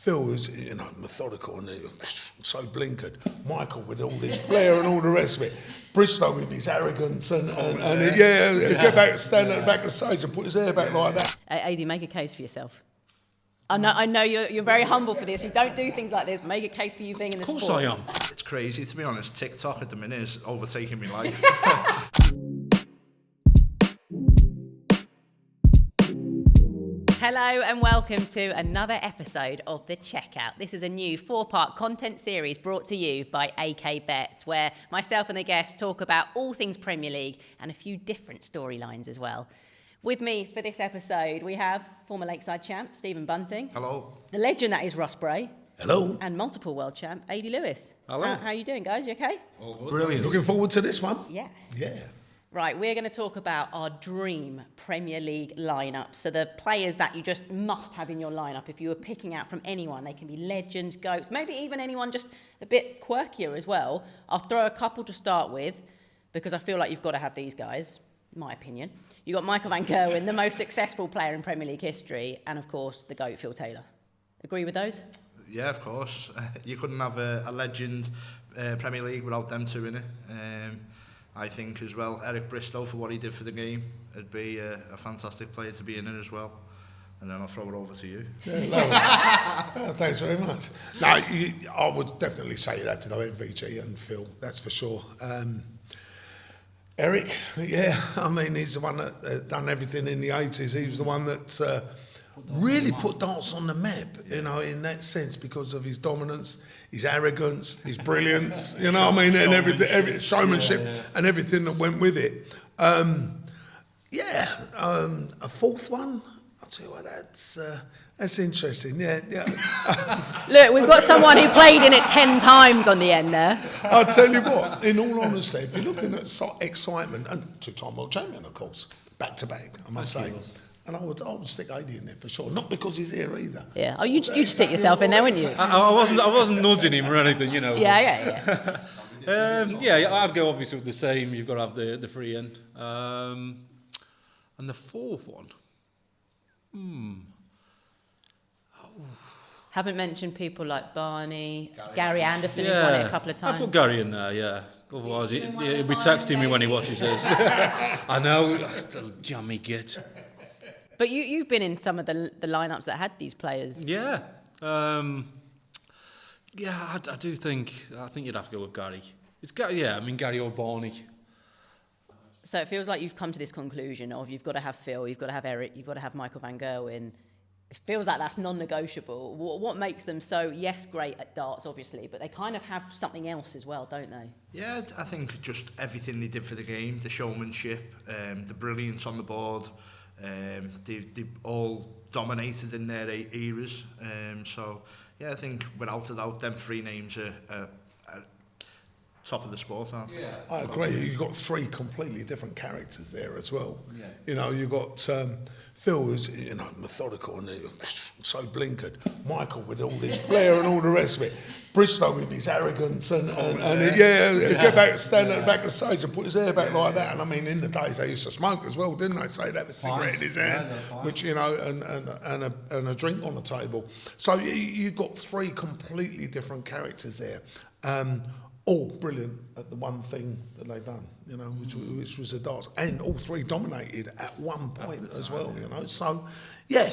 Phil was, methodical and so blinkered. Michael with all his flair and all the rest of it. Bristow with his arrogance and get back, stand at the back of the stage and put his hair back like that. Adi, make a case for yourself. I know you're very humble for this. You don't do things like this. Make a case for you being in the sport. Of course I am. It's crazy, to be honest. TikTok at the minute is overtaking my life. Hello and welcome to another episode of The Checkout. This is a new 4-part content series brought to you by AK Bets, where myself and the guests talk about all things Premier League and a few different storylines as well. With me for this episode, we have former Lakeside champ, Stephen Bunting. Hello. The legend that is Russ Bray. Hello. And multiple world champ, Adi Lewis. Hello. How are you doing, guys? You okay? All good. Brilliant. Looking forward to this one? Yeah. Yeah. Right, we're going to talk about our dream Premier League lineup. So the players that you just must have in your lineup. If you were picking out from anyone, they can be legends, goats, maybe even anyone just a bit quirkier as well. I'll throw a couple to start with because I feel like you've got to have these guys, in my opinion. You've got Michael van Gerwen, the most successful player in Premier League history, and of course, the GOAT, Phil Taylor. Agree with those? Yeah, of course. You couldn't have a legend Premier League without them two in it. I think as well, Eric Bristow, for what he did for the game, would be a fantastic player to be in it as well. And then I'll throw it over to you. Yeah, thanks very much. No, I would definitely say you'd have to go MVG and Phil, that's for sure. Eric, yeah, I mean, he's the one that done everything in the 80s. He was the one that really put darts on the map, you know, in that sense, because of his dominance, his arrogance, his brilliance, you know what I mean, and every showmanship and everything that went with it. A fourth one, I'll tell you what, that's interesting, yeah. Look, we've got someone who played in it 10 times on the end there. I'll tell you what, in all honesty, if you're looking at excitement, and two-time world champion, of course, back to back, I must say. And I would stick Adrian in there for sure. Not because he's here either. Yeah. Oh, you'd stick yourself in there, wouldn't you? I wasn't nudging him or anything, you know. Yeah. I'd go obviously with the same. You've got to have the free end. And the fourth one. Haven't mentioned people like Barney, Gary Anderson, who's won it a couple of times. I put Gary in there, yeah. Otherwise, he'll be texting me when he watches this. I know, still jammy git. But you've been in some of the lineups that had these players. Yeah. I do think you'd have to go with Gary. It's Gary, Gary or Barney. So it feels like you've come to this conclusion of you've got to have Phil, you've got to have Eric, you've got to have Michael van Gerwen. It feels like that's non-negotiable. What makes them so, yes, great at darts, obviously, but they kind of have something else as well, don't they? Yeah, I think just everything they did for the game, the showmanship, the brilliance on the board, they all dominated in their eras. I think without a doubt, them three names are top of the sport, aren't they? Yeah. I agree. You've got three completely different characters there as well. Yeah. You know, you've got Phil, who's methodical and so blinkered. Michael with all his flair and all the rest of it. Bristow with his arrogance and get back, stand at the back of the stage and put his hair back like that. And I mean, in the days they used to smoke as well, didn't they? So he'd have a cigarette in his hand, which and a drink on the table. So you've got three completely different characters there. All brilliant at the one thing that they've done, you know, which was the darts, and all three dominated at one point as well, you know. So, they're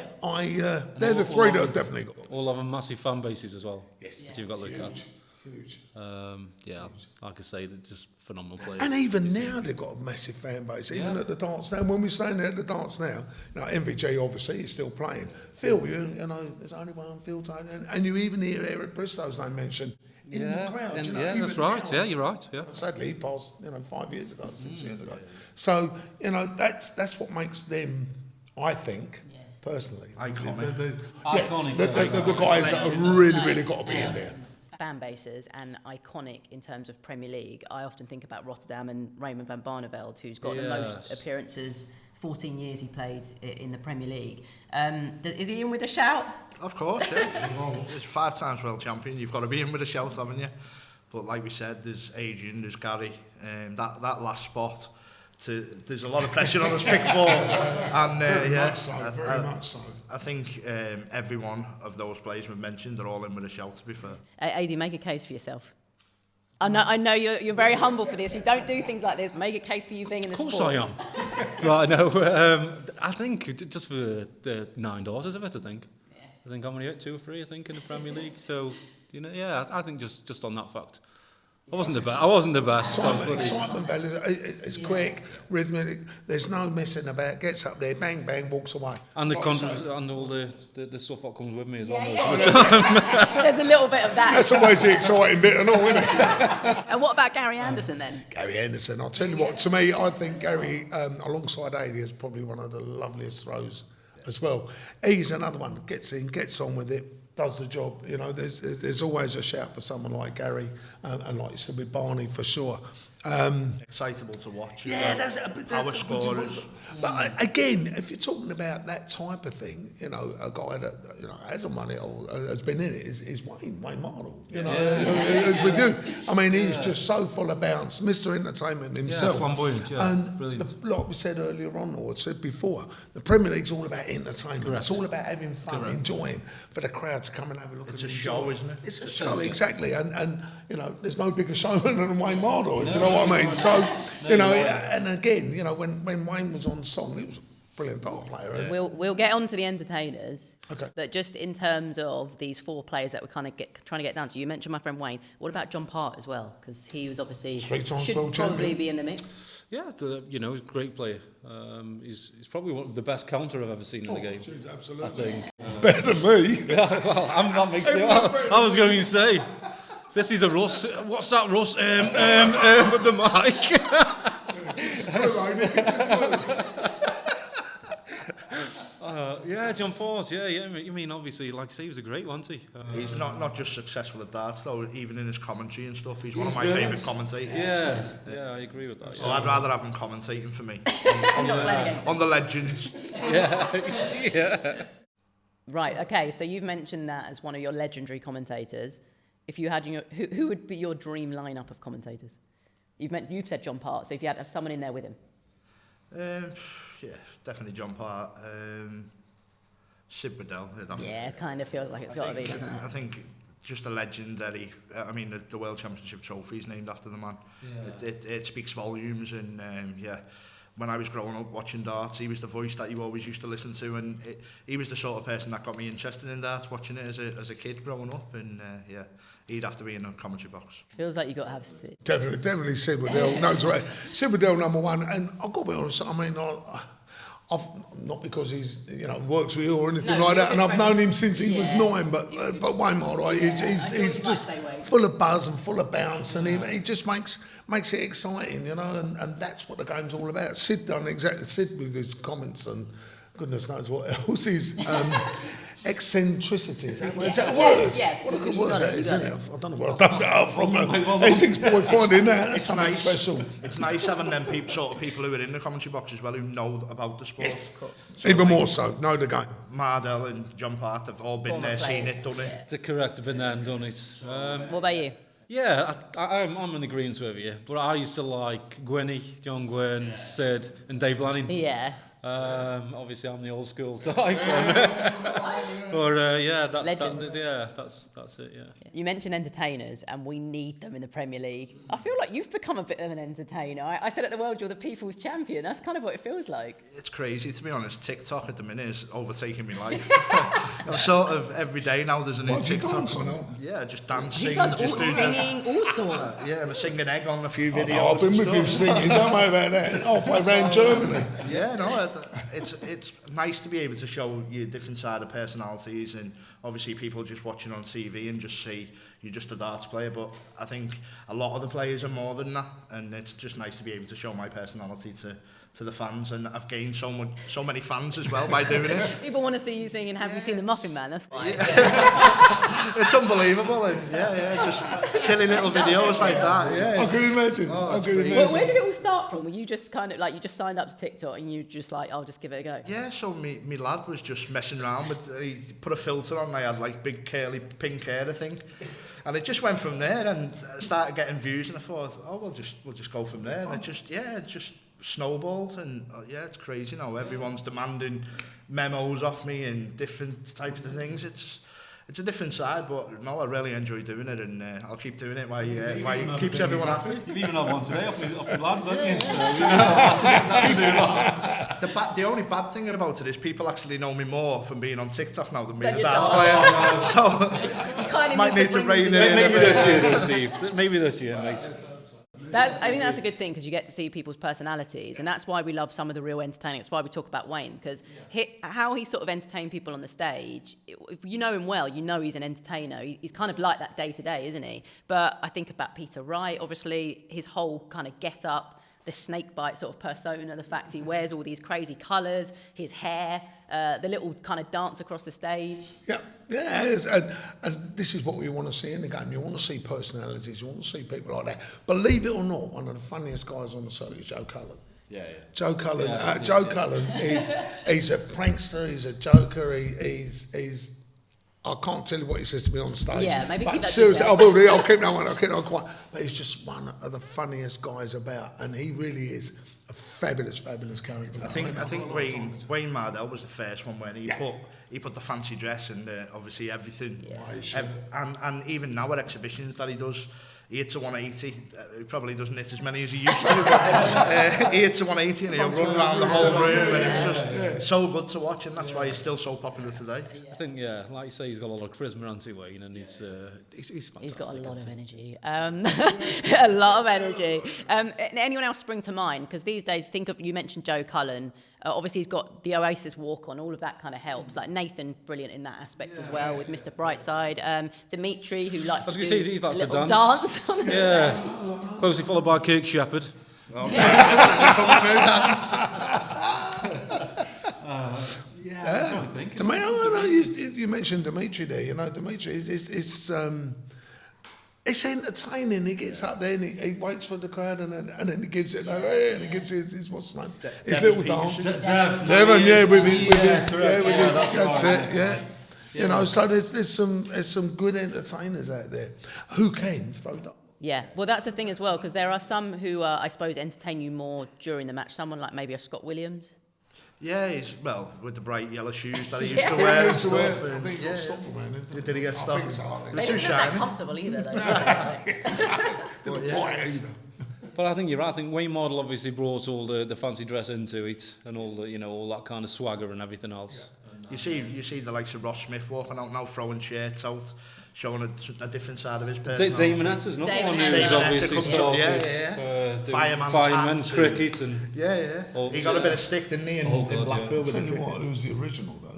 the three that have definitely got. All of them massive fan bases as well. Yes, you've got to look at. Huge. Like I say, they're just phenomenal players. And even now they've got a massive fan base, even at the darts now. When we're standing there at the darts now, MVG obviously is still playing. Phil, you know, there's only one Phil Taylor, and you even hear Eric Bristow's name mentioned in the crowd. That's right. Yeah, you're right. Yeah. Sadly, he passed, 5 years ago, 6 years ago. So, that's what makes them, I think, personally, iconic. The guys that have really got to be in there. Fan bases and iconic in terms of Premier League. I often think about Rotterdam and Raymond van Barneveld, who's got the most appearances. 14 years he played in the Premier League. Is he in with a shout? Of course, yeah. Well, he's 5 times world champion. You've got to be in with a shout, haven't you? But like we said, there's Adrian, there's Gary. That last spot there's a lot of pressure on us pick 4, and Very much so. I think every one of those players we've mentioned are all in with a shout, to be fair. AD, make a case for yourself. I know you're very humble for this. You don't do things like this. Make a case for you being in the sport. Of course I am. Right, no. I think just for the 9 daughters of it, I think. Yeah. I think how many, 2 or 3, I think, in the Premier League. So, I think just on that fact. I wasn't the best. Excitement value. It's quick, rhythmic. There's no messing about. Gets up there, bang, bang, walks away. And and all the stuff that comes with me as well. There's a little bit of that. That's always the exciting bit and all, isn't it? And what about Gary Anderson then? Gary Anderson. I'll tell you what. To me, I think Gary, alongside AD, is probably one of the loveliest throws as well. He's another one that gets in, gets on with it. Does the job, there's always a shout for someone like Gary, and like you said with Barney for sure. Excitable to watch. Yeah, power scorers. But again, if you're talking about that type of thing, a guy that hasn't won it or has been in it is Wayne Mardle. As we do. I mean, he's just so full of bounce, Mr. Entertainment himself. Yeah, flamboyant. Yeah, and brilliant. Like we said earlier on, or said before, the Premier League's all about entertainment. Correct. It's all about having fun, enjoying, for the crowd to come and have a look. It's a show, isn't it? It's a show, exactly. And there's no bigger showman than Wayne Mardle, if you know what I mean. So, and again, when Wayne was on song, he was a brilliant dart player. Yeah. We'll get on to the entertainers. Okay. But just in terms of these 4 players that we're kind of trying to get down to, you mentioned my friend Wayne. What about John Part as well? Because he was obviously 3 times should world probably champion. be in the mix. Yeah, he's a great player. He's probably one of the best counter I've ever seen in the game. Geez, absolutely. I think. Better than me. Yeah, well, that makes it. I was going to say, this is a Russ. What's that, Russ? With the mic. John Ford. Yeah. You mean obviously, like I say, he was a great one, wasn't he? He's not just successful at darts though. Even in his commentary and stuff, he's one of my favourite commentators. Yeah, I agree with that. So I'd rather have him commentating for me on the legends. Yeah. Right. Okay. So you've mentioned that as one of your legendary commentators. If you had who would be your dream lineup of commentators? You've said John Part. So if you had to have someone in there with him. Definitely John Part. Sid Waddell. Yeah, kind of feels like it's got to be, doesn't it? I think just a legendary. The World Championship trophy is named after the man. Yeah. It speaks volumes, and when I was growing up watching darts, he was the voice that you always used to listen to, and he was the sort of person that got me interested in darts, watching it as a kid growing up, and he'd have to be in a commentary box. Feels like you got to have Sid. Definitely Sid Waddell. No, it's right. Sid Waddell number 1, and I've got to be honest. I mean, I've not because he's works with you or anything like that, and I've known him since he was 9. But Wayne Mardle, he's just full of buzz and full of bounce, and he just makes it exciting, and that's what the game's all about. Sid done exactly. Sid with his comments and goodness knows what else. His eccentricities. Is that a word? Yes. What a good word that is, isn't it? I don't know where I dug that up from. Essex boy finding that. That's something special. It's nice having them sort of people who are in the commentary box as well, who know about the sport. Yes. Even more so, know the game. Mardle and John Part have all been there, seen it, done it. The correct, have been there and done it. What about you? Yeah, I'm in agreement with you, but I used to like Gwenny, John Gwynn, Sid, and Dave Lanning. Yeah. Obviously, I'm the old school type. But Legends. that's it. Yeah. You mentioned entertainers, and we need them in the Premier League. I feel like you've become a bit of an entertainer. I said at the World, you're the people's champion. That's kind of what it feels like. It's crazy, to be honest. TikTok at the minute is overtaking my life. I'm sort of every day now. There's a new TikTok coming out. Yeah, just dancing. He does just singing, all sorts. I'm singing egg on a few videos. I've been with you singing. Don't worry about that. Halfway around Germany. Yeah, no. It's nice to be able to show you a different side of personalities, and obviously people just watching on TV and just see you're just a darts player, but I think a lot of the players are more than that, and it's just nice to be able to show my personality to the fans, and I've gained so many fans as well by doing it. People want to see you sing, and have you seen the Muffin Man? That's why. Yeah. It's unbelievable, and just silly little videos like that. Yeah, I can imagine. Well, where did it all start from? Were you just kind of like, you just signed up to TikTok and you just like, I'll just give it a go? Yeah, so me lad was just messing around with, he put a filter on, I had like big curly pink hair, I think. And it just went from there, and started getting views, and I thought, we'll just go from there, and it just snowballed, and yeah, it's crazy now. Everyone's demanding memos off me and different types of things. It's a different side, but no, I really enjoy doing it, and I'll keep doing it while it keeps everyone happy. You've even had one today off the lads, haven't you? So, The only bad thing about it is people actually know me more from being on TikTok now than being a Then darts you're player. You kind of Might need to bring rein them it in. maybe this year, though, Steve. Maybe this year, mate. I think that's a good thing because you get to see people's personalities, and that's why we love some of the real entertaining. It's why we talk about Wayne, because how he sort of entertained people on the stage. If you know him well, you know he's an entertainer. He's kind of like that day to day, isn't he? But I think about Peter Wright, obviously his whole kind of get up, the snake bite sort of persona, the fact he wears all these crazy colours, his hair, the little kind of dance across the stage. Yeah, and this is what we want to see in the game. You want to see personalities, you want to see people like that. Believe it or not, one of the funniest guys on the circuit is Joe Cullen. Yeah. Joe Cullen, he's a prankster, he's a joker, he's I can't tell you what he says to me on stage. Yeah, maybe keep but that to seriously, yourself. I will do. I'll keep that quiet. But he's just one of the funniest guys about, and he really is a fabulous character. I think Wayne Mardell was the first one when he put the fancy dress and obviously everything. Yeah. And even now at exhibitions that he does, he hits a 180. He probably doesn't hit as many as he used to, but he hits a 180 and he'll run around the whole room, and it's just so good to watch, and that's why he's still so popular today. I think, like you say, he's got a lot of charisma, hasn't he, Wayne? And he's fantastic. He's got a lot of energy. A lot of energy. Anyone else spring to mind? Because these days, you mentioned Joe Cullen. Obviously, he's got the Oasis walk on. All of that kind of helps. Like Nathan, brilliant in that aspect as well, with Mr. Brightside. Dimitri, who likes to do he likes a to little dance. dance on the Yeah, closely followed by Kirk Shepherd. You mentioned Dimitri there. You know, Dimitri it's entertaining. He gets up there and he waits for the crowd, and then he gives it and he gives his what's his name? His little dance. Devon, that's it. Yeah. You know, so there's some good entertainers out there who can throw that. Yeah, well, that's the thing as well, because there are some who, I suppose, entertain you more during the match. Someone like maybe a Scott Williams. Yeah, he's, with the bright yellow shoes that he used to wear. I think he got stopped wearing it. Did he get stopped? I think so. They too didn't look that shiny. comfortable either, though. Didn't white either. But I think you're right. I think Wayne Model obviously brought all the fancy dress into it, and all the all that kind of swagger and everything else. You see the likes of Ross Smith walking out now, throwing shirts out, showing a different side of his personality. Damon Hatter's not Damon one Hatter. who's obviously Hatter, started Fireman's cricket and he got a bit of stick, didn't he, in Blackpool I'll with tell the you cricket. what, who's the original though?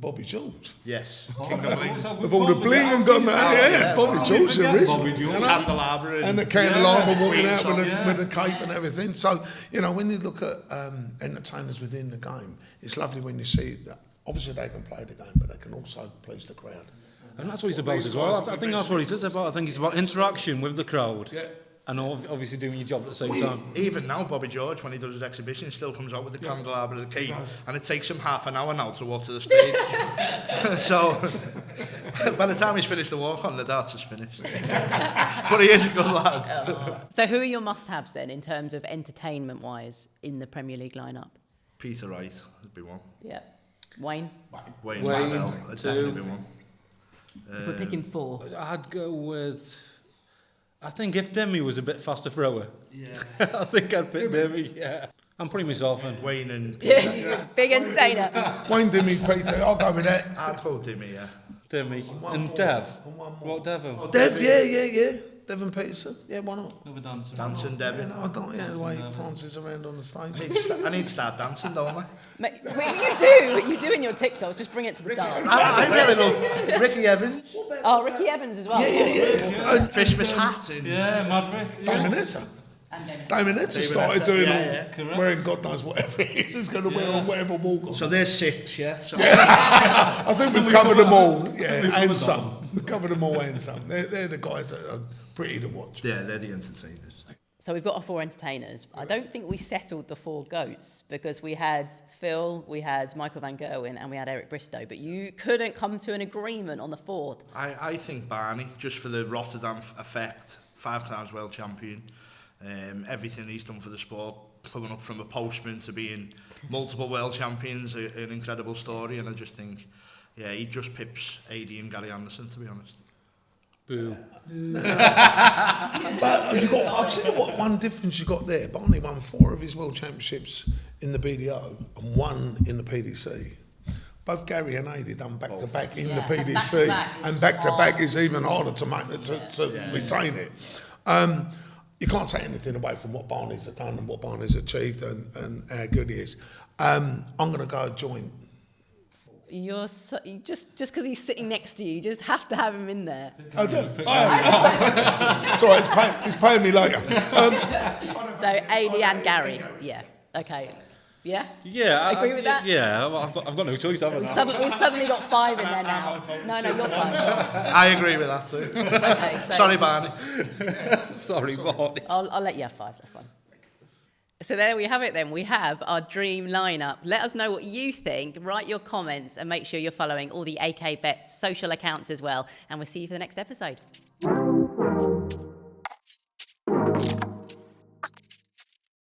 Bobby George. Yes, King of Bling. With all the bling and got that, Bobby George, the original. Bobby George. You know? Candelabra And the candelabra walking out Queen with the cape and everything. So, when you look at entertainers within the game, it's lovely when you see that. Obviously, they can play the game, but they can also please the crowd. And that's what he's about as well. I think that's what he's about. I think he's about interaction with the crowd. Yeah. And obviously doing your job at the same time. Even now, Bobby George, when he does his exhibition, he still comes out with the candelabra and the cape, and it takes him half an hour now to walk to the stage. So, by the time he's finished the walk on, the darts is finished. But he is a good lad. So who are your must-haves then, in terms of entertainment-wise, in the Premier League lineup? Peter Wright would be one. Yeah. Wayne? Wayne Wayne, Mardell would definitely be one. If we're picking four. I'd go with... I think if Demi was a bit faster thrower, Yeah. I think I'd pick Demi, yeah. I'm putting myself in. Wayne and Peter. Yeah. Big entertainer. Wayne Dimmy, Peter, I'll go with that. I'd go Dimmy, yeah. Demi. one And more. Dev. And one more. What, Devon? Dev, yeah. Devon Peterson, yeah, why not? Another dancer. Dancing Devon. I don't, the way he prances around on the stage. I need to start dancing, don't I? Mate, you do in your TikToks, just bring it to the dance. I really love Ricky Evans. Oh, Ricky Evans as well. Yeah. And Christmas hat. And Yeah, Maverick. Damonetta. And then Damonetta started doing yeah. wearing God knows whatever it is. He's going to wear on whatever walk. so there's 6, yeah. So I think we've covered them all. Yeah, and some. We've covered them all and some. They're the guys that are pretty to watch. yeah, they're the entertainers. So we've got our 4 entertainers. I don't think we settled the 4 goats, because we had Phil, we had Michael van Gerwen, and we had Eric Bristow, but you couldn't come to an agreement on the 4th. I think Barney, just for the Rotterdam effect, 5 times world champion, everything he's done for the sport, coming up from a postman to being multiple world champions, an incredible story, and I just think, yeah, he just pips Adrian and Gary Anderson, to be honest. Boo. But I'll tell you what, one difference you got there. Barney won 4 of his world championships in the BDO and 1 in the PDC. Both Gary and Adi done back-to-back in the PDC, and back-to-back is even harder to retain it. You can't take anything away from what Barney's done and what Barney's achieved and how good he is. I'm going to go joint. You're just because he's sitting next to you, you just have to have him in there. I do. Sorry, he's paying me later. So Adi and Gary, yeah, okay. Yeah? Yeah. Agree with that? Yeah, well, I've got no choice, have I? We've suddenly got 5 in there now. No, you're 5. I agree with that too. Okay, so Sorry, Barney. Sorry, Barney. I'll let you have 5, that's fine. So there we have it then. We have our dream lineup. Let us know what you think. Write your comments and make sure you're following all the AK Bets social accounts as well. And we'll see you for the next episode.